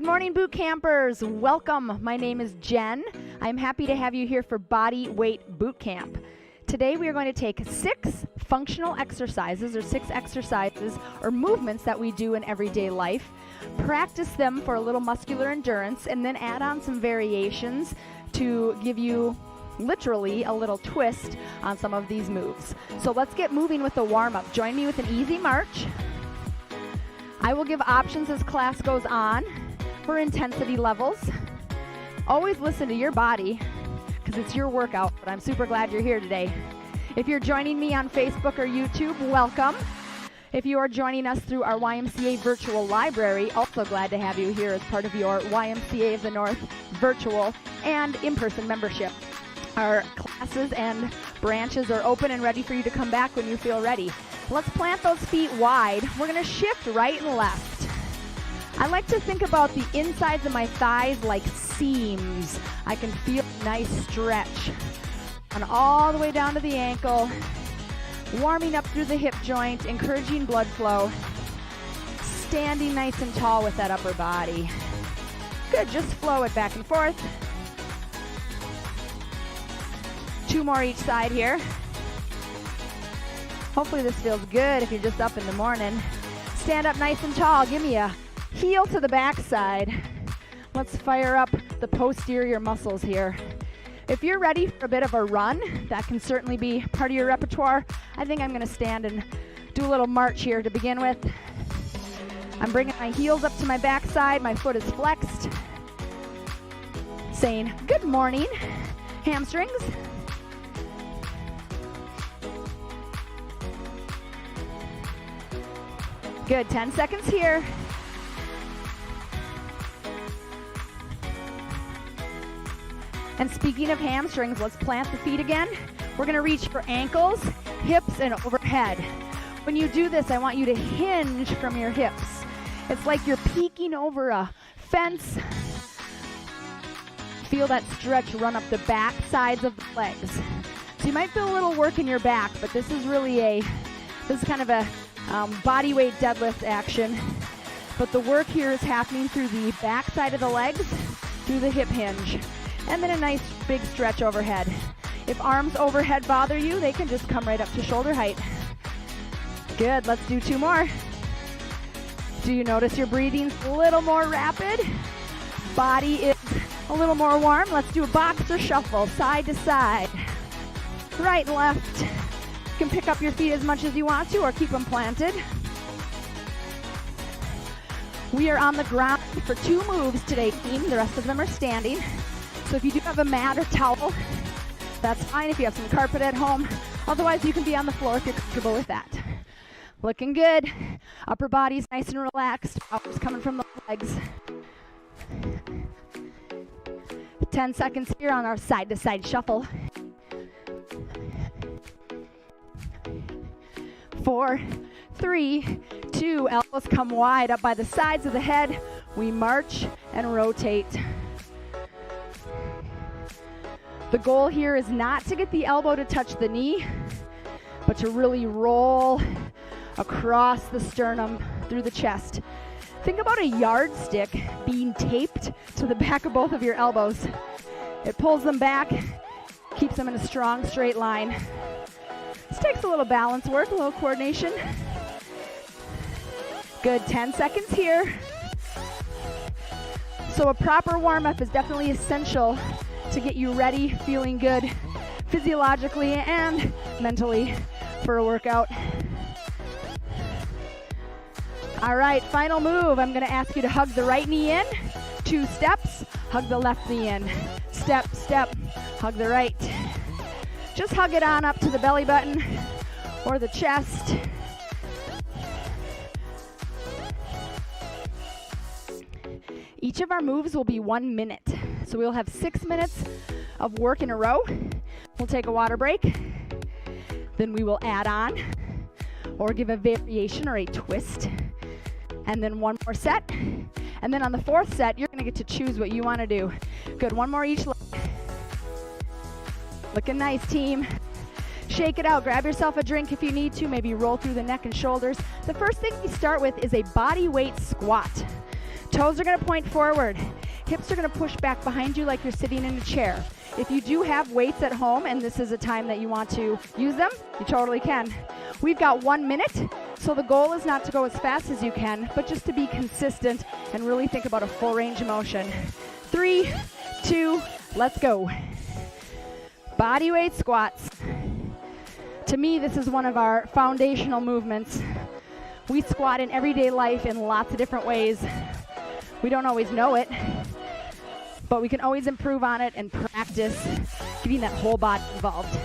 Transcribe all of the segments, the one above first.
Good morning, boot campers. Welcome. My name is Jen. I'm happy to have you here for Bodyweight Bootcamp. Today we are going to take 6 functional exercises or 6 exercises or movements that we do in everyday life, practice them for a little muscular endurance, and then add on some variations to give you literally a little twist on some of these moves. So let's get moving with the warm-up. Join me with an easy march. I will give options as class goes on for intensity levels. Always listen to your body because it's your workout, but I'm super glad you're here today. If you're joining me on Facebook or YouTube, welcome. If you are joining us through our YMCA virtual library, also glad to have you here as part of your YMCA of the North virtual and in-person membership. Our classes and branches are open and ready for you to come back when you feel ready. Let's plant those feet wide. We're going to shift right and left. I like to think about the insides of my thighs like seams. I can feel a nice stretch on all the way down to the ankle, warming up through the hip joint, encouraging blood flow, standing nice and tall with that upper body. Good, just flow it back and forth. 2 more each side here. Hopefully this feels good if you're just up in the morning. Stand up nice and tall. Give me a heel to the backside. Let's fire up the posterior muscles here. If you're ready for a bit of a run, that can certainly be part of your repertoire. I think I'm going to stand and do a little march here to begin with. I'm bringing my heels up to my backside. My foot is flexed. Saying, good morning, hamstrings. Good, 10 seconds here. And speaking of hamstrings, let's plant the feet again. We're gonna reach for ankles, hips, and overhead. When you do this, I want you to hinge from your hips. It's like you're peeking over a fence. Feel that stretch run up the back sides of the legs. So you might feel a little work in your back, but this is kind of a body weight deadlift action. But the work here is happening through the back side of the legs, through the hip hinge. And then a nice big stretch overhead. If arms overhead bother you, they can just come right up to shoulder height. Good, let's do 2 more. Do you notice your breathing's a little more rapid? Body is a little more warm. Let's do a boxer shuffle, side to side. Right and left. You can pick up your feet as much as you want to or keep them planted. We are on the ground for 2 moves today, team. The rest of them are standing. So if you do have a mat or towel, that's fine if you have some carpet at home. Otherwise, you can be on the floor if you're comfortable with that. Looking good. Upper body's nice and relaxed. Power's coming from the legs. 10 seconds here on our side-to-side shuffle. 4, 3, 2. Elbows come wide up by the sides of the head. We march and rotate. The goal here is not to get the elbow to touch the knee, but to really roll across the sternum through the chest. Think about a yardstick being taped to the back of both of your elbows. It pulls them back, keeps them in a strong straight line. This takes a little balance work, a little coordination. Good, 10 seconds here. So a proper warm-up is definitely essential to get you ready, feeling good physiologically and mentally for a workout. All right, final move. I'm going to ask you to hug the right knee in, 2 steps, hug the left knee in, step, step, hug the right. Just hug it on up to the belly button or the chest. Each of our moves will be 1 minute. So we'll have 6 minutes of work in a row. We'll take a water break. Then we will add on or give a variation or a twist. And then 1 more set. And then on the 4th set, you're gonna get to choose what you wanna do. Good, 1 more each leg. Looking nice, team. Shake it out. Grab yourself a drink if you need to. Maybe roll through the neck and shoulders. The first thing we start with is a body weight squat. Toes are gonna point forward. Hips are gonna push back behind you like you're sitting in a chair. If you do have weights at home and this is a time that you want to use them, you totally can. We've got 1 minute, so the goal is not to go as fast as you can, but just to be consistent and really think about a full range of motion. 3, 2, let's go. Bodyweight squats. To me, this is one of our foundational movements. We squat in everyday life in lots of different ways. We don't always know it, but we can always improve on it and practice getting that whole body involved.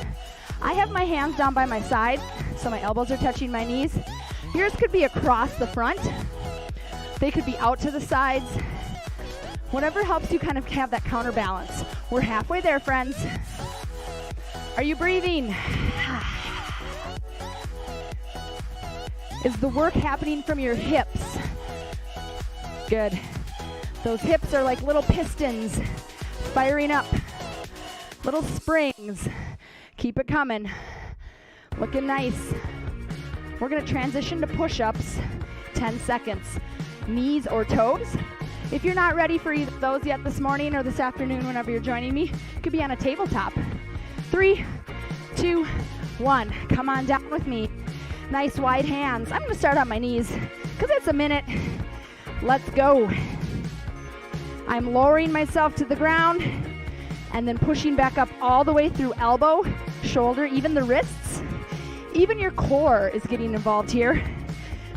I have my hands down by my side, so my elbows are touching my knees. Yours could be across the front. They could be out to the sides. Whatever helps you kind of have that counterbalance. We're halfway there, friends. Are you breathing? Is the work happening from your hips? Good. Those hips are like little pistons firing up, little springs. Keep it coming. Looking nice. We're gonna transition to push-ups, 10 seconds. Knees or toes. If you're not ready for either of those yet this morning or this afternoon, whenever you're joining me, it could be on a tabletop. 3, 2, 1. Come on down with me. Nice wide hands. I'm gonna start on my knees because it's a minute. Let's go. I'm lowering myself to the ground and then pushing back up all the way through elbow, shoulder, even the wrists. Even your core is getting involved here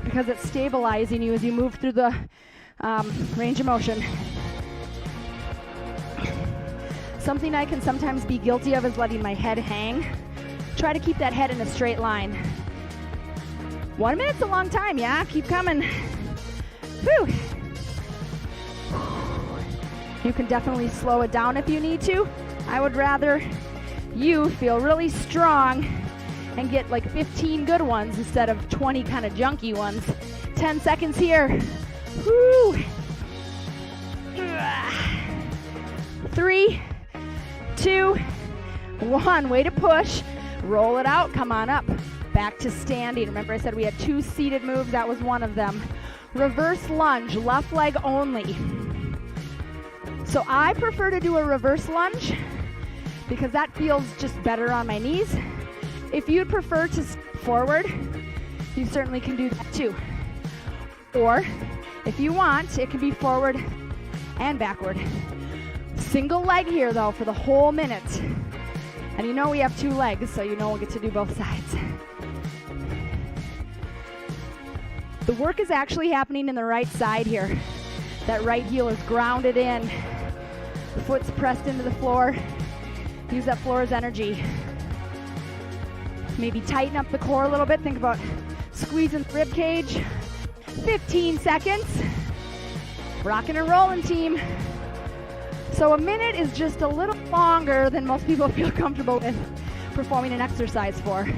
because it's stabilizing you as you move through the range of motion. Something I can sometimes be guilty of is letting my head hang. Try to keep that head in a straight line. 1 minute's a long time, yeah? Keep coming. Whew. You can definitely slow it down if you need to. I would rather you feel really strong and get like 15 good ones instead of 20 kind of junky ones. 10 seconds here. Woo. 3, 2, 1. Way to push. Roll it out. Come on up. Back to standing. Remember I said we had 2 seated moves. That was one of them. Reverse lunge. Left leg only. So I prefer to do a reverse lunge because that feels just better on my knees. If you'd prefer to forward, you certainly can do that too. Or if you want, it can be forward and backward. Single leg here though for the whole minute. And you know we have 2 legs, so you know we'll get to do both sides. The work is actually happening in the right side here. That right heel is grounded in. The foot's pressed into the floor. Use that floor's energy. Maybe tighten up the core a little bit. Think about squeezing the rib cage. 15 seconds. Rocking and rolling, team. So a minute is just a little longer than most people feel comfortable with performing an exercise for.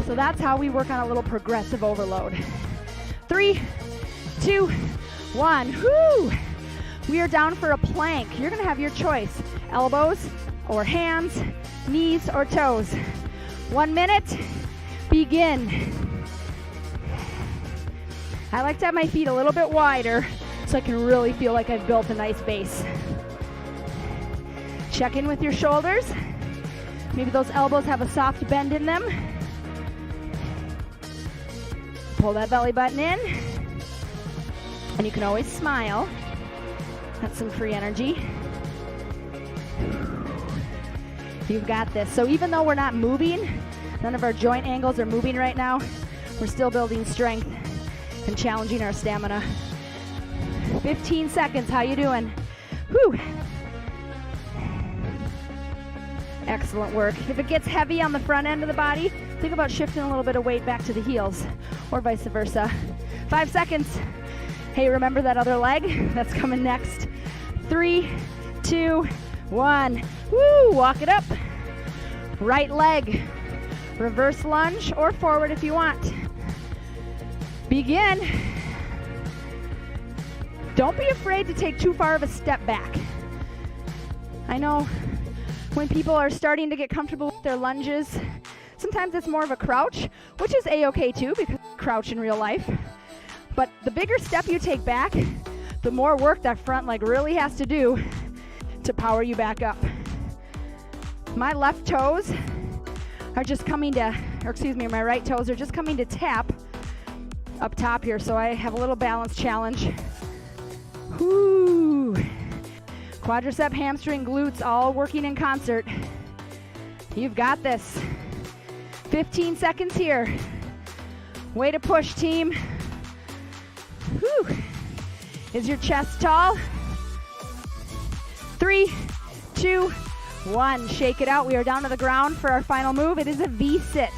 So that's how we work on a little progressive overload. 3, 2, 1. Whoo! We are down for a plank. You're going to have your choice. Elbows or hands, knees or toes. 1 minute. Begin. I like to have my feet a little bit wider so I can really feel like I've built a nice base. Check in with your shoulders. Maybe those elbows have a soft bend in them. Pull that belly button in. And you can always smile. That's some free energy. You've got this. So even though we're not moving, none of our joint angles are moving right now, we're still building strength and challenging our stamina. 15 seconds, how you doing? Whew. Excellent work. If it gets heavy on the front end of the body, think about shifting a little bit of weight back to the heels or vice versa. 5 seconds. Hey, remember that other leg? That's coming next. 3, 2, 1. Woo, walk it up. Right leg. Reverse lunge or forward if you want. Begin. Don't be afraid to take too far of a step back. I know when people are starting to get comfortable with their lunges, sometimes it's more of a crouch, which is a-okay too because crouch in real life. But the bigger step you take back, the more work that front leg really has to do to power you back up. My left toes are just coming to, or excuse me, my right toes are just coming to tap up top here, so I have a little balance challenge. Whoo! Quadricep, hamstring, glutes, all working in concert. You've got this. 15 seconds here. Way to push, team. Whew. Is your chest tall? 3, 2, 1. Shake it out. We are down to the ground for our final move. It is a V-sit.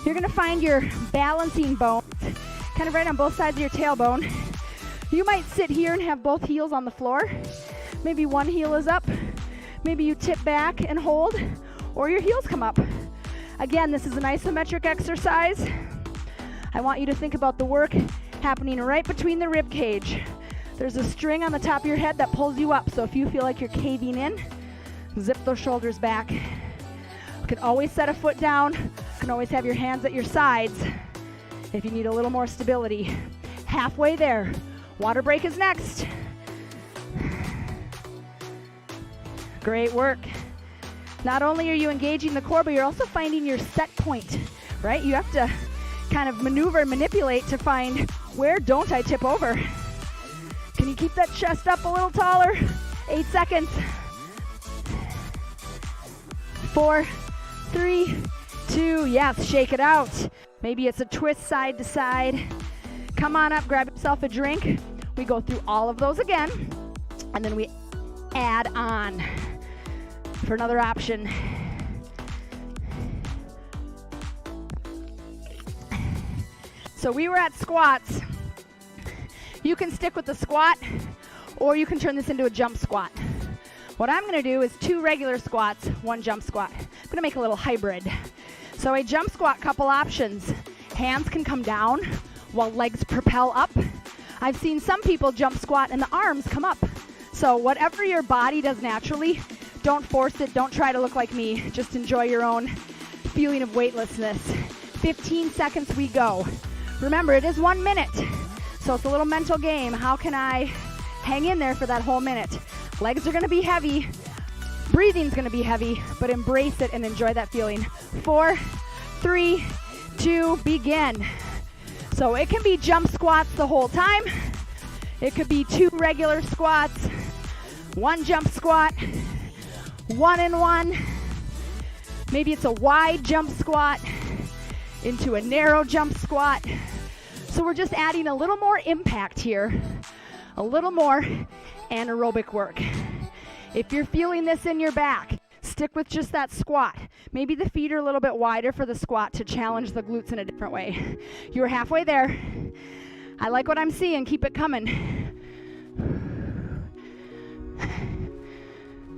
You're going to find your balancing bones kind of right on both sides of your tailbone. You might sit here and have both heels on the floor. Maybe one heel is up. Maybe you tip back and hold, or your heels come up. Again, this is an isometric exercise. I want you to think about the work happening right between the rib cage. There's a string on the top of your head that pulls you up, so if you feel like you're caving in, zip those shoulders back. You can always set a foot down. You can always have your hands at your sides if you need a little more stability. Halfway there. Water break is next. Great work. Not only are you engaging the core, but you're also finding your set point, right? You have to kind of maneuver and manipulate to find where don't I tip over. Can you keep that chest up a little taller? 8 seconds. 4, 3, 2, yes, shake it out. Maybe it's a twist side to side. Come on up, grab yourself a drink. We go through all of those again, and then we add on for another option. So we were at squats. You can stick with the squat, or you can turn this into a jump squat. What I'm gonna do is 2 regular squats, 1 jump squat. I'm gonna make a little hybrid. So a jump squat, couple options. Hands can come down while legs propel up. I've seen some people jump squat and the arms come up. So whatever your body does naturally, don't force it, don't try to look like me. Just enjoy your own feeling of weightlessness. 15 seconds we go. Remember, it is 1 minute. So it's a little mental game. How can I hang in there for that whole minute? Legs are gonna be heavy, breathing's gonna be heavy, but embrace it and enjoy that feeling. 4, 3, 2, begin. So it can be jump squats the whole time. It could be 2 regular squats, 1 jump squat, 1 and 1. Maybe it's a wide jump squat into a narrow jump squat. So we're just adding a little more impact here, a little more anaerobic work. If you're feeling this in your back, stick with just that squat. Maybe the feet are a little bit wider for the squat to challenge the glutes in a different way. You're halfway there. I like what I'm seeing. Keep it coming.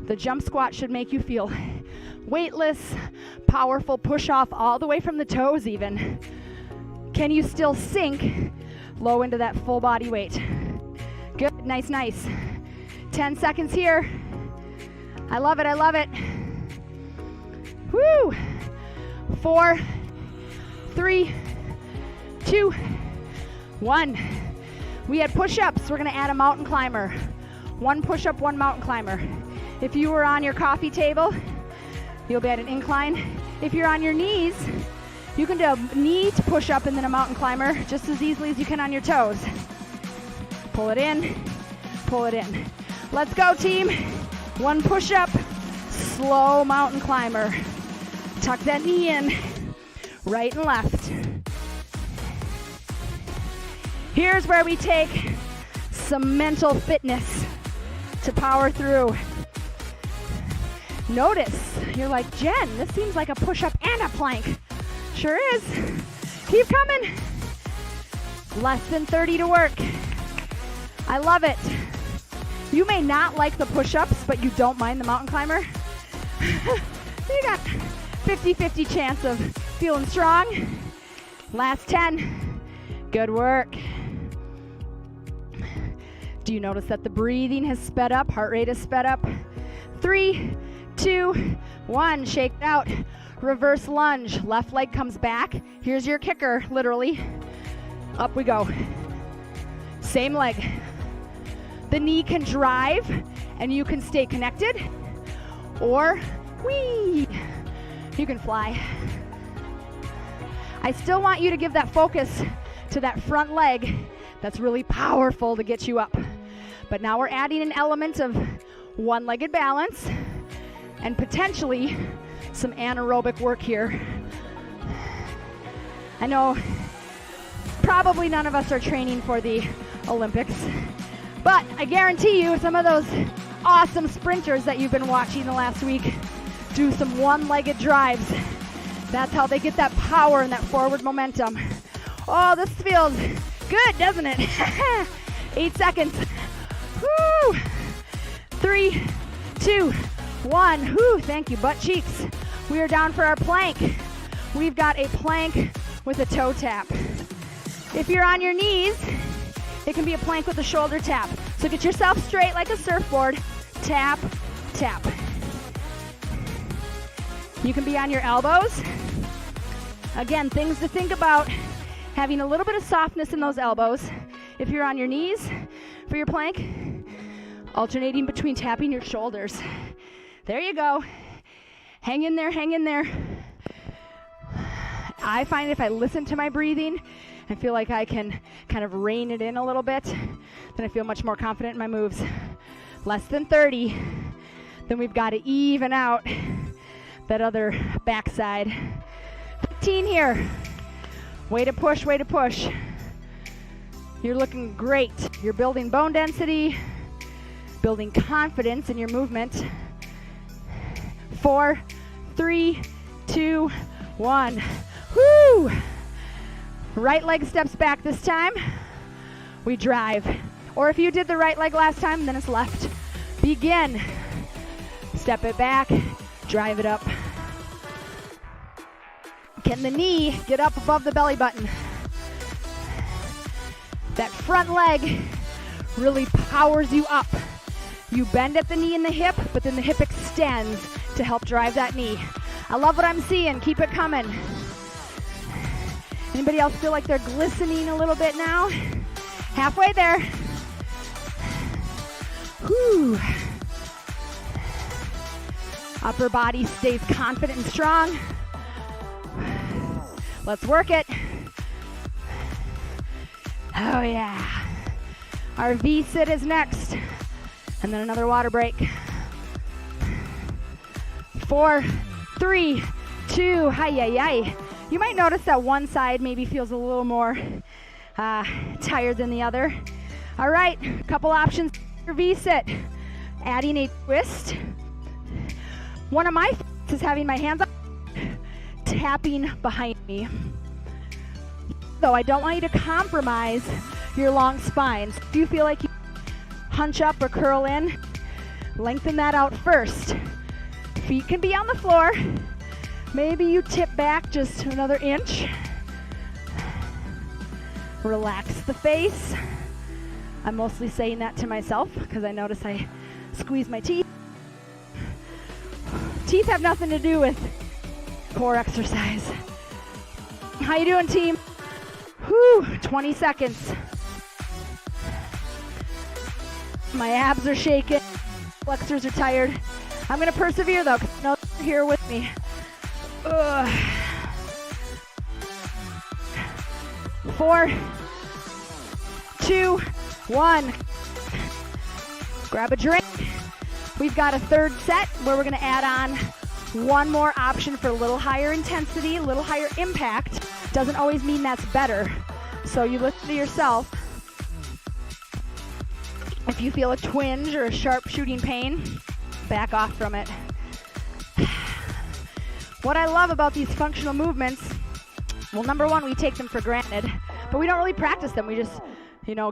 The jump squat should make you feel weightless, powerful, push off all the way from the toes even. Can you still sink low into that full body weight? Good, nice, nice. 10 seconds here. I love it, I love it. Woo! 4, 3, 2, 1. We had push-ups. We're gonna add a mountain climber. 1 push-up, 1 mountain climber. If you were on your coffee table, you'll be at an incline. If you're on your knees, you can do a knee to push up and then a mountain climber just as easily as you can on your toes. Pull it in, pull it in. Let's go, team. 1 push-up, slow mountain climber. Tuck that knee in, right and left. Here's where we take some mental fitness to power through. Notice, you're like, Jen, this seems like a push-up and a plank. Sure is. Keep coming. Less than 30 to work. I love it. You may not like the push-ups, but you don't mind the mountain climber. You got 50-50 chance of feeling strong. Last 10. Good work. Do you notice that the breathing has sped up? Heart rate has sped up. 3, 2, 1. Shake it out. Reverse lunge. Left leg comes back. Here's your kicker, literally. Up we go. Same leg. The knee can drive and you can stay connected, or whee, you can fly. I still want you to give that focus to that front leg. That's really powerful to get you up. But now we're adding an element of one-legged balance and potentially some anaerobic work here. I know probably none of us are training for the Olympics, but I guarantee you some of those awesome sprinters that you've been watching the last week do some one-legged drives. That's how they get that power and that forward momentum. Oh, this feels good, doesn't it? 8 seconds. Woo! 3, 2, 1. Woo, thank you, butt cheeks. We are down for our plank. We've got a plank with a toe tap. If you're on your knees, it can be a plank with a shoulder tap. So get yourself straight like a surfboard. Tap, tap. You can be on your elbows. Again, things to think about. Having a little bit of softness in those elbows. If you're on your knees for your plank, alternating between tapping your shoulders. There you go. Hang in there, hang in there. I find if I listen to my breathing and feel like I can kind of rein it in a little bit, then I feel much more confident in my moves. Less than 30, then we've got to even out that other backside. 15 here. Way to push, way to push. You're looking great. You're building bone density, building confidence in your movement. 4, 3, 2, 1. Woo! Right leg steps back this time. We drive. Or if you did the right leg last time, then it's left. Begin. Step it back, drive it up. Can the knee get up above the belly button? That front leg really powers you up. You bend at the knee and the hip, but then the hip extends to help drive that knee. I love what I'm seeing. Keep it coming. Anybody else feel like they're glistening a little bit now? Halfway there. Whew. Upper body stays confident and strong. Let's work it. Oh yeah. Our V-sit is next. And then another water break. 4, 3, 2, hi-yi-yi. You might notice that one side maybe feels a little more tired than the other. All right, a couple options for V-sit. Adding a twist. One of my favorites is having my hands up, tapping behind me. Though I don't want you to compromise your long spine. So if you feel like you hunch up or curl in, lengthen that out first. Feet can be on the floor. Maybe you tip back just another inch. Relax the face. I'm mostly saying that to myself because I notice I squeeze my teeth. Teeth have nothing to do with core exercise. How you doing, team? Whew, 20 seconds. My abs are shaking. Flexors are tired. I'm gonna persevere though, because I know you're here with me. Ugh. 4, 2, 1. Grab a drink. We've got a third set where we're gonna add on one more option for a little higher intensity, a little higher impact. Doesn't always mean that's better. So you listen to yourself. If you feel a twinge or a sharp shooting pain, back off from it. What I love about these functional movements, well, number one, we take them for granted, but we don't really practice them. We just,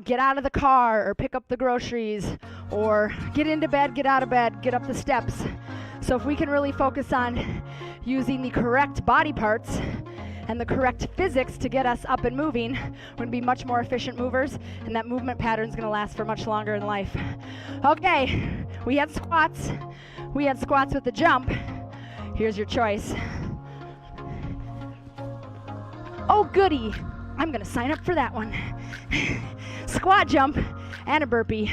get out of the car or pick up the groceries or get into bed, get out of bed, get up the steps. So if we can really focus on using the correct body parts and the correct physics to get us up and moving, we're gonna be much more efficient movers, and that movement pattern is gonna last for much longer in life. Okay, we had squats. We had squats with the jump. Here's your choice. Oh, goody. I'm gonna sign up for that one. Squat jump and a burpee.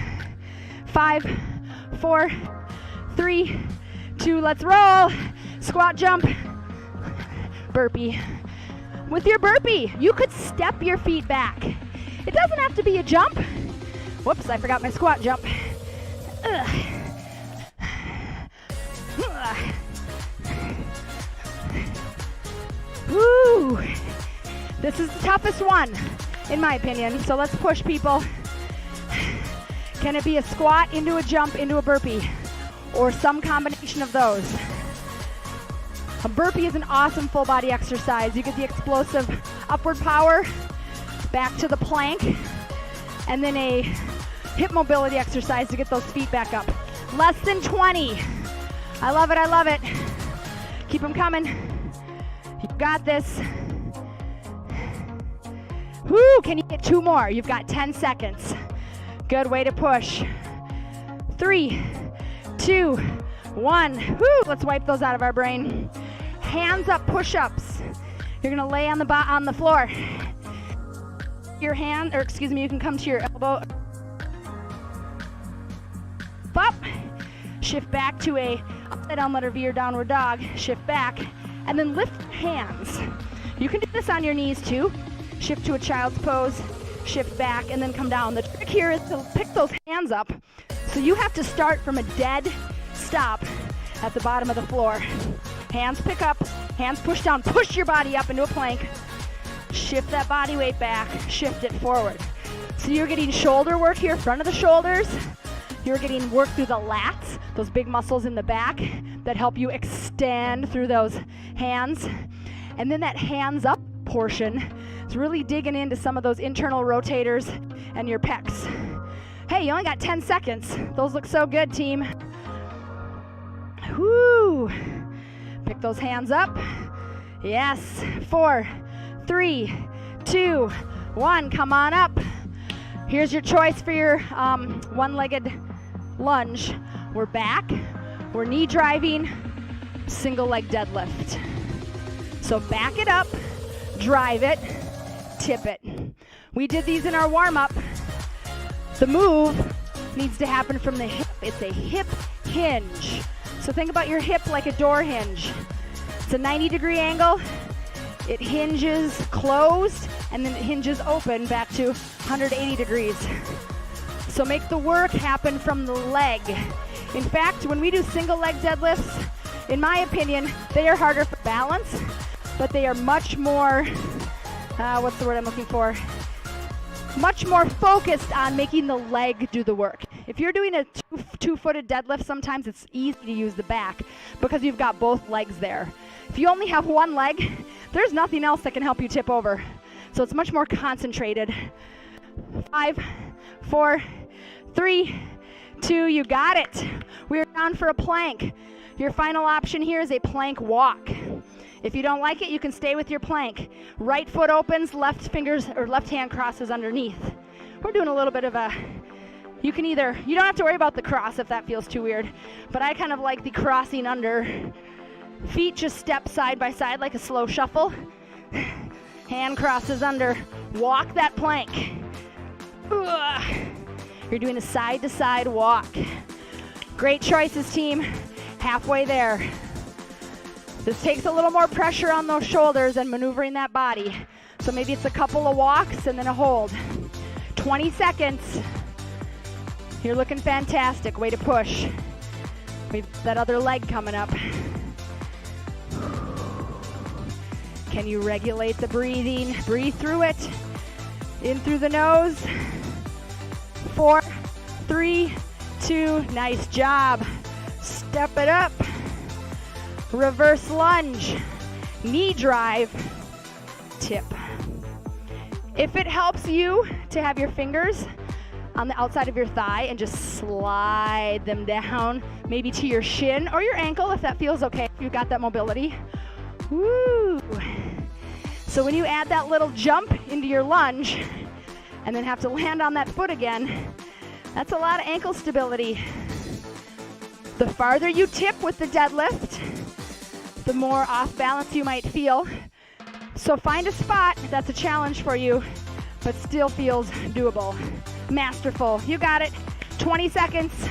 5, 4, 3, 2, let's roll. Squat, jump, burpee. With your burpee, you could step your feet back. It doesn't have to be a jump. Whoops, I forgot my squat jump. Ugh. Ugh. Woo! This is the toughest one, in my opinion, so let's push, people. Can it be a squat into a jump into a burpee, or some combination of those? A burpee is an awesome full body exercise. You get the explosive upward power, back to the plank, and then a hip mobility exercise to get those feet back up. Less than 20. I love it, I love it. Keep them coming. You got this. Woo, can you get 2 more? You've got 10 seconds. Good way to push. 3, 2, 1. Woo, let's wipe those out of our brain. Hands up push-ups. You're gonna lay on the floor. Your hand, or excuse me, you can come to your elbow. Up. Shift back to a upside down letter V or downward dog. Shift back, and then lift hands. You can do this on your knees too. Shift to a child's pose, shift back, and then come down. The trick here is to pick those hands up. So you have to start from a dead stop at the bottom of the floor. Hands pick up, hands push down, push your body up into a plank. Shift that body weight back, shift it forward. So you're getting shoulder work here, front of the shoulders. You're getting work through the lats, those big muscles in the back that help you extend through those hands. And then that hands up portion is really digging into some of those internal rotators and your pecs. Hey, you only got 10 seconds. Those look so good, team. Whoo! Pick those hands up. Yes. 4, 3, 2, 1. Come on up. Here's your choice for your one-legged lunge. We're back. We're knee driving, single leg deadlift. So back it up, drive it, tip it. We did these in our warm-up. The move needs to happen from the hip. It's a hip hinge. So think about your hip like a door hinge. It's a 90-degree angle. It hinges closed, and then it hinges open back to 180 degrees. So make the work happen from the leg. In fact, when we do single leg deadlifts, in my opinion, they are harder for balance, but they are much more, what's the word I'm looking for? Much more focused on making the leg do the work. If you're doing a two-footed deadlift, sometimes it's easy to use the back because you've got both legs there. If you only have one leg, there's nothing else that can help you tip over. So it's much more concentrated. 5, 4, 3, 2, you got it. We're down for a plank. Your final option here is a plank walk. If you don't like it, you can stay with your plank. Right foot opens, left fingers or left hand crosses underneath. We're doing a little bit of a, you don't have to worry about the cross if that feels too weird, but I kind of like the crossing under. Feet just step side by side like a slow shuffle. Hand crosses under. Walk that plank. Ugh. You're doing a side to side walk. Great choices, team. Halfway there. This takes a little more pressure on those shoulders and maneuvering that body. So maybe it's a couple of walks and then a hold. 20 seconds. You're looking fantastic. Way to push. We've that other leg coming up. Can you regulate the breathing? Breathe through it. In through the nose. 4, 3, 2, nice job. Step it up. Reverse lunge. Knee drive. Tip. If it helps you to have your fingers on the outside of your thigh and just slide them down, maybe to your shin or your ankle if that feels okay, if you've got that mobility. Woo! So when you add that little jump into your lunge and then have to land on that foot again, that's a lot of ankle stability. The farther you tip with the deadlift, the more off balance you might feel. So find a spot that's a challenge for you, but still feels doable. Masterful. You got it. 20 seconds.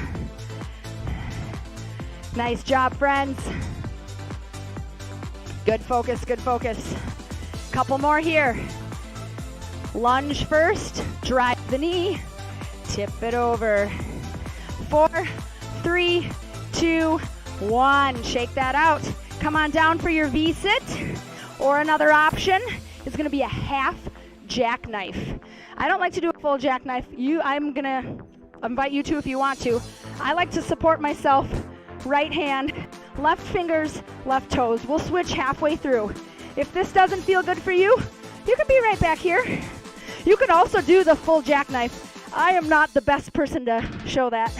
Nice job, friends. Good focus, good focus. Couple more here. Lunge first, drive the knee, tip it over. 4, 3, 2, 1. Shake that out. Come on down for your V-sit, or another option is gonna be a half jackknife. I don't like to do a full jackknife. I'm gonna invite you to if you want to. I like to support myself, right hand, left fingers, left toes. We'll switch halfway through. If this doesn't feel good for you, you can be right back here. You can also do the full jackknife. I am not the best person to show that.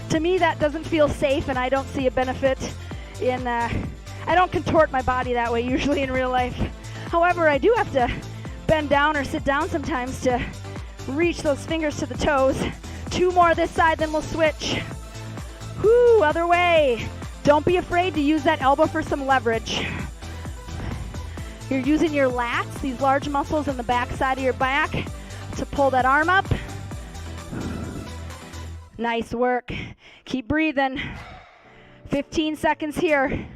To me, that doesn't feel safe, and I don't see a benefit in, I don't contort my body that way usually in real life. However, I do have to bend down or sit down sometimes to reach those fingers to the toes. 2 more this side, then we'll switch. Whoo, other way. Don't be afraid to use that elbow for some leverage. You're using your lats, these large muscles in the back side of your back, to pull that arm up. Nice work. Keep breathing. 15 seconds here.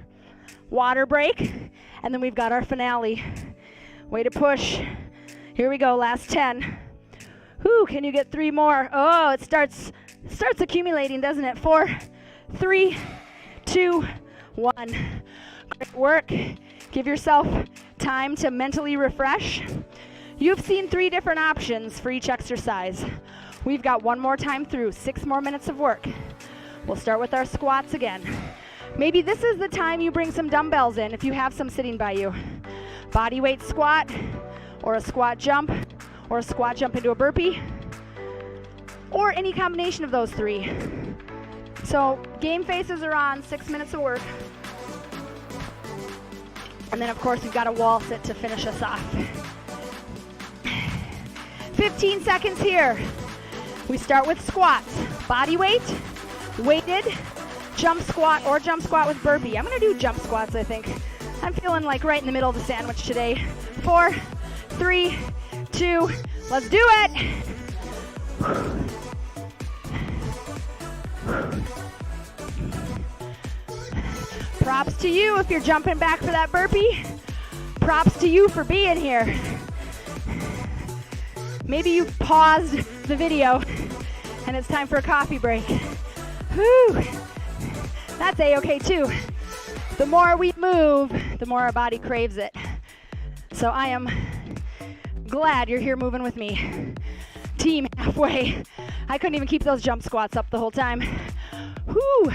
Water break, and then we've got our finale. Way to push. Here we go, last 10. Whew, can you get 3 more? Oh, it starts accumulating, doesn't it? 4, 3, 2, 1. Great work. Give yourself time to mentally refresh. You've seen 3 different options for each exercise. We've got 1 more time through, 6 more minutes of work. We'll start with our squats again. Maybe this is the time you bring some dumbbells in if you have some sitting by you. Body weight squat, or a squat jump, or a squat jump into a burpee, or any combination of those 3. So game faces are on, 6 minutes of work. And then of course we've got a wall sit to finish us off. 15 seconds here. We start with squats. Body weight, weighted, jump squat or jump squat with burpee. I'm gonna do jump squats, I think. I'm feeling like right in the middle of the sandwich today. 4, 3, 2, let's do it. Props to you if you're jumping back for that burpee. Props to you for being here. Maybe you've paused the video and it's time for a coffee break. Whew. That's A-okay too. The more we move, the more our body craves it. So I am glad you're here moving with me. Team halfway. I couldn't even keep those jump squats up the whole time. Whew.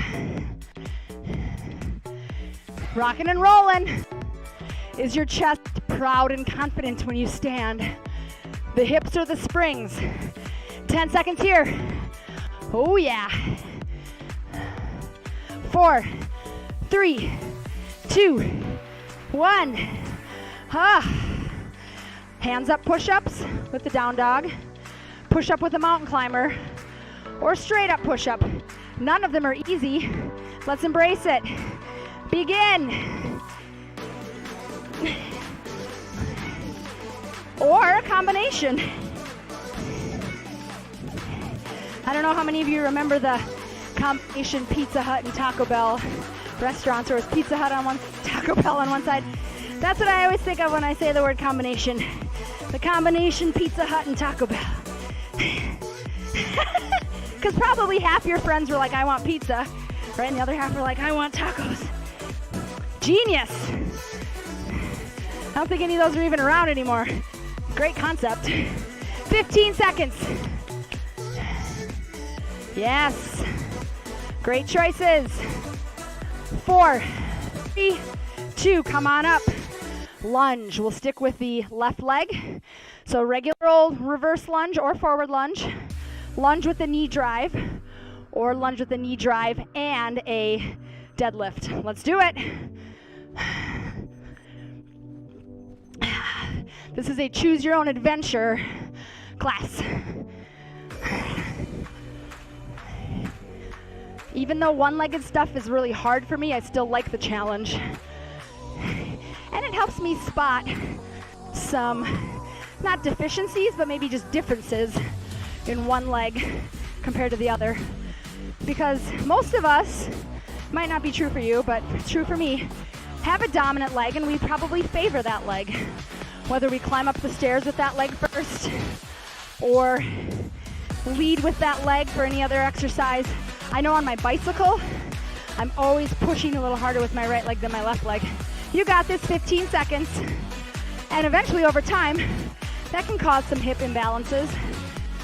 Rocking and rolling. Is your chest proud and confident when you stand? The hips are the springs. 10 seconds here. Oh yeah. 4, 3, 2, 1. Hands up push-ups with the down dog. Push-up with a mountain climber. Or straight up push-up. None of them are easy. Let's embrace it. Begin. Or a combination. I don't know how many of you remember the combination Pizza Hut and Taco Bell restaurants, or it's Pizza Hut on one, Taco Bell on one side. That's what I always think of when I say the word combination. The combination Pizza Hut and Taco Bell. Because probably half your friends were like, I want pizza, right? And the other half were like, I want tacos. Genius. I don't think any of those are even around anymore. Great concept. 15 seconds. Yes. Great choices. 4, 3, 2, come on up. Lunge. We'll stick with the left leg. So regular old reverse lunge or forward lunge. Lunge with the knee drive, or lunge with the knee drive and a deadlift. Let's do it. This is a choose your own adventure class. Even though one-legged stuff is really hard for me, I still like the challenge. And it helps me spot some, not deficiencies, but maybe just differences in one leg compared to the other. Because most of us, might not be true for you, but it's true for me, have a dominant leg and we probably favor that leg. Whether we climb up the stairs with that leg first or lead with that leg for any other exercise. I know on my bicycle, I'm always pushing a little harder with my right leg than my left leg. You got this, 15 seconds. And eventually over time, that can cause some hip imbalances.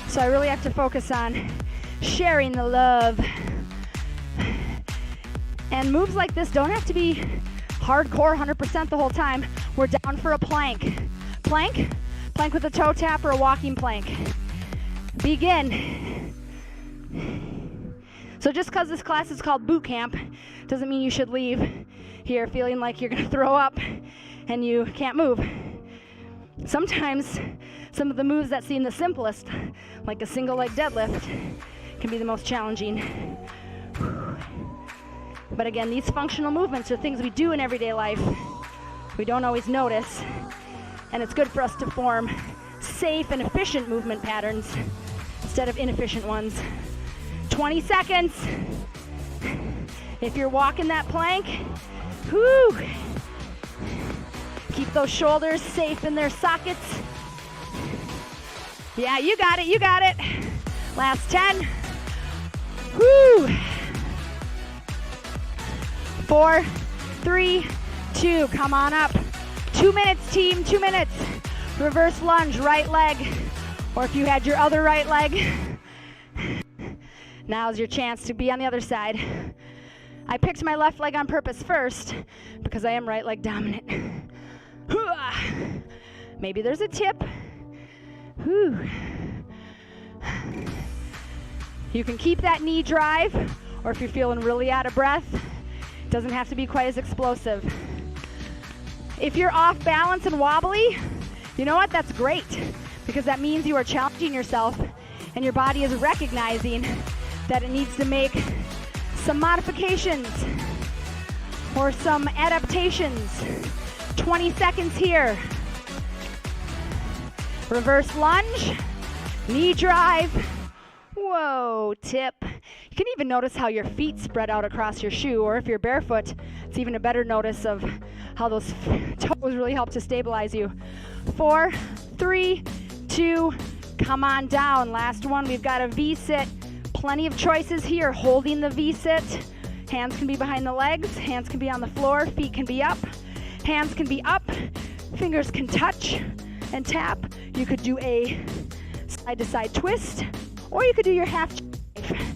So I really have to focus on sharing the love. And moves like this don't have to be hardcore 100% the whole time. We're down for a plank. Plank with a toe tap or a walking plank. Begin. So just because this class is called Bootcamp doesn't mean you should leave here feeling like you're gonna throw up and you can't move. Sometimes some of the moves that seem the simplest, like a single leg deadlift, can be the most challenging. But again, these functional movements are things we do in everyday life. We don't always notice, and it's good for us to form safe and efficient movement patterns instead of inefficient ones. 20 seconds. If you're walking that plank, whoo, keep those shoulders safe in their sockets. Yeah, you got it, you got it. Last 10. Whoo. 4, 3, 2, come on up. 2 minutes, team, 2 minutes. Reverse lunge, right leg. Or if you had your other right leg, now's your chance to be on the other side. I picked my left leg on purpose first because I am right leg dominant. Maybe there's a tip. You can keep that knee drive, or if you're feeling really out of breath, it doesn't have to be quite as explosive. If you're off balance and wobbly, you know what? That's great, because that means you are challenging yourself and your body is recognizing that it needs to make some modifications or some adaptations. 20 seconds here. Reverse lunge, knee drive. Whoa, tip. You can even notice how your feet spread out across your shoe, or if you're barefoot, it's even a better notice of how those toes really help to stabilize you. 4, 3, 2, come on down. Last one, we've got a V-sit. Plenty of choices here. Holding the V-sit. Hands can be behind the legs, hands can be on the floor, feet can be up, hands can be up, fingers can touch and tap. You could do a side-to-side twist, or you could do your half jackknife.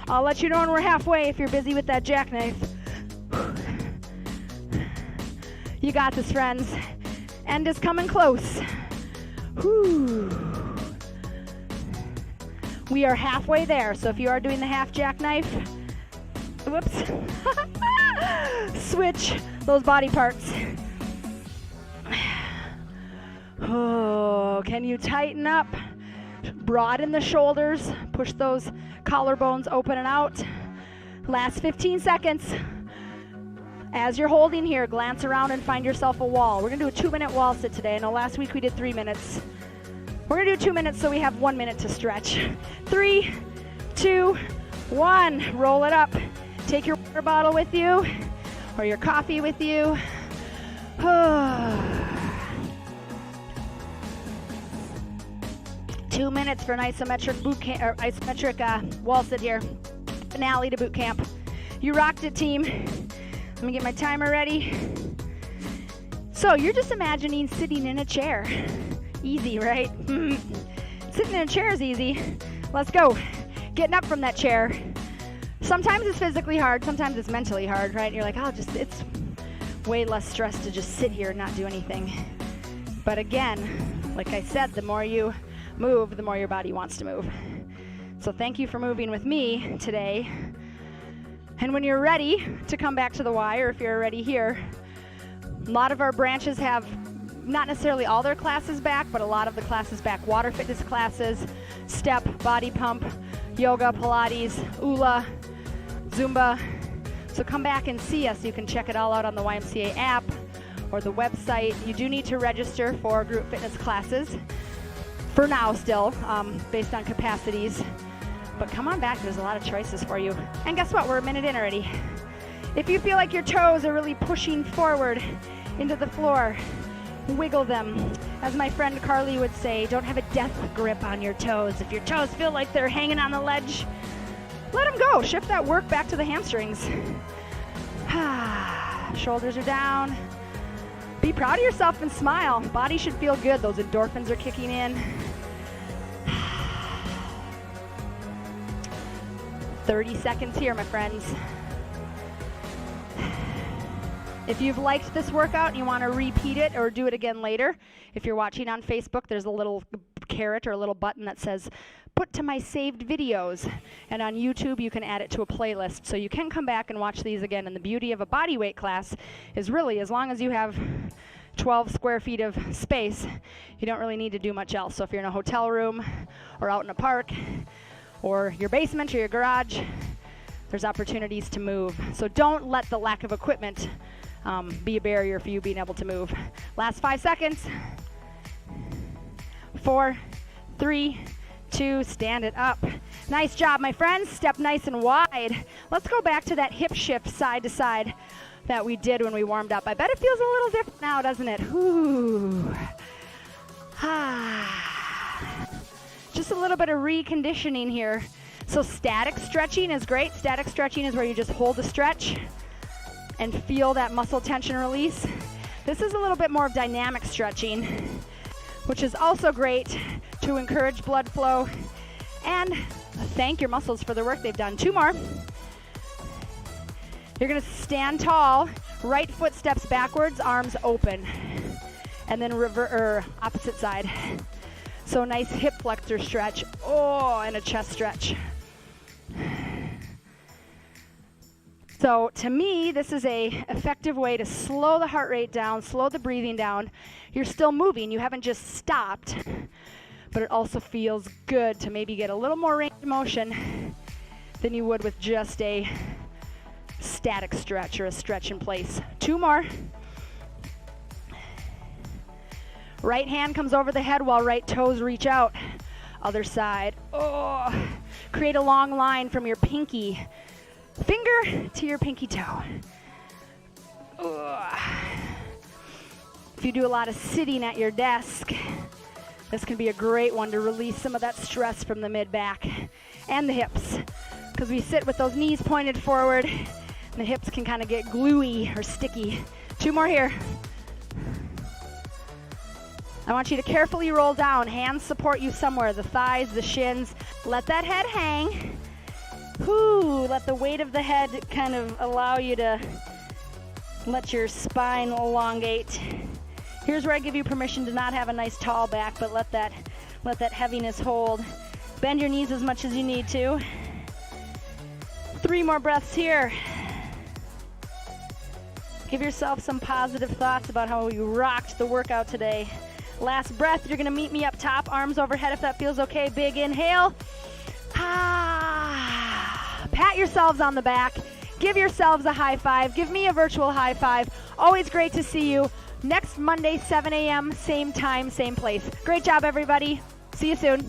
I'll let you know when we're halfway if you're busy with that jackknife. You got this, friends. End is coming close. Whew. We are halfway there, so if you are doing the half jackknife, whoops, switch those body parts. Oh, can you tighten up? Broaden the shoulders, push those collarbones open and out. Last 15 seconds. As you're holding here, glance around and find yourself a wall. We're gonna do a 2-minute wall sit today. I know last week we did 3 minutes. We're gonna do 2 minutes so we have 1 minute to stretch. 3, 2, 1, roll it up. Take your water bottle with you or your coffee with you. 2 minutes for an isometric boot camp, or isometric wall sit here. Finale to boot camp. You rocked it, team. Let me get my timer ready. So you're just imagining sitting in a chair. Easy, right? Sitting in a chair is easy. Let's go. Getting up from that chair. Sometimes it's physically hard, sometimes it's mentally hard, right? You're like, it's way less stress to just sit here and not do anything. But again, like I said, the more you move, the more your body wants to move. So thank you for moving with me today. And when you're ready to come back to the Y, or if you're already here, a lot of our branches have not necessarily all their classes back, but a lot of the classes back. Water fitness classes, step, body pump, yoga, Pilates, ULA, Zumba. So come back and see us. You can check it all out on the YMCA app or the website. You do need to register for group fitness classes. for now still, based on capacities. But come on back, there's a lot of choices for you. And guess what, we're a minute in already. If you feel like your toes are really pushing forward into the floor, wiggle them. As my friend Carly would say, don't have a death grip on your toes. If your toes feel like they're hanging on the ledge, let them go. Shift that work back to the hamstrings. Shoulders are down. Be proud of yourself and smile. Body should feel good. Those endorphins are kicking in. 30 seconds here, my friends. If you've liked this workout and you want to repeat it or do it again later, if you're watching on Facebook, there's a little caret or a little button that says put to my saved videos. And on YouTube, you can add it to a playlist. So you can come back and watch these again. And the beauty of a body weight class is really, as long as you have 12 square feet of space, you don't really need to do much else. So if you're in a hotel room or out in a park or your basement or your garage, there's opportunities to move. So don't let the lack of equipment be a barrier for you being able to move. Last 5 seconds. 4, 3, 2, stand it up. Nice job, my friends. Step nice and wide. Let's go back to that hip shift side to side that we did when we warmed up. I bet it feels a little different now, doesn't it? Ooh. Just a little bit of reconditioning here. So static stretching is great. Static stretching is where you just hold the stretch and feel that muscle tension release. This is a little bit more of dynamic stretching, which is also great to encourage blood flow and thank your muscles for the work they've done. 2 more. You're gonna stand tall, right foot steps backwards, arms open, and then opposite side. So nice hip flexor stretch, and a chest stretch. So to me, this is a effective way to slow the heart rate down, slow the breathing down. You're still moving, you haven't just stopped, but it also feels good to maybe get a little more range of motion than you would with just a static stretch or a stretch in place. 2 more. Right hand comes over the head while right toes reach out. Other side. Create a long line from your pinky finger to your pinky toe. If you do a lot of sitting at your desk, this can be a great one to release some of that stress from the mid-back and the hips. Because we sit with those knees pointed forward, and the hips can kind of get gluey or sticky. 2 more here. I want you to carefully roll down. Hands support you somewhere, the thighs, the shins. Let that head hang. Let the weight of the head kind of allow you to let your spine elongate. Here's where I give you permission to not have a nice tall back, but let that heaviness hold. Bend your knees as much as you need to. 3 more breaths here. Give yourself some positive thoughts about how you rocked the workout today. Last breath, you're gonna meet me up top, arms overhead if that feels okay. Big inhale. Pat yourselves on the back. Give yourselves a high five. Give me a virtual high five. Always great to see you. Next Monday, 7 a.m., same time, same place. Great job, everybody. See you soon.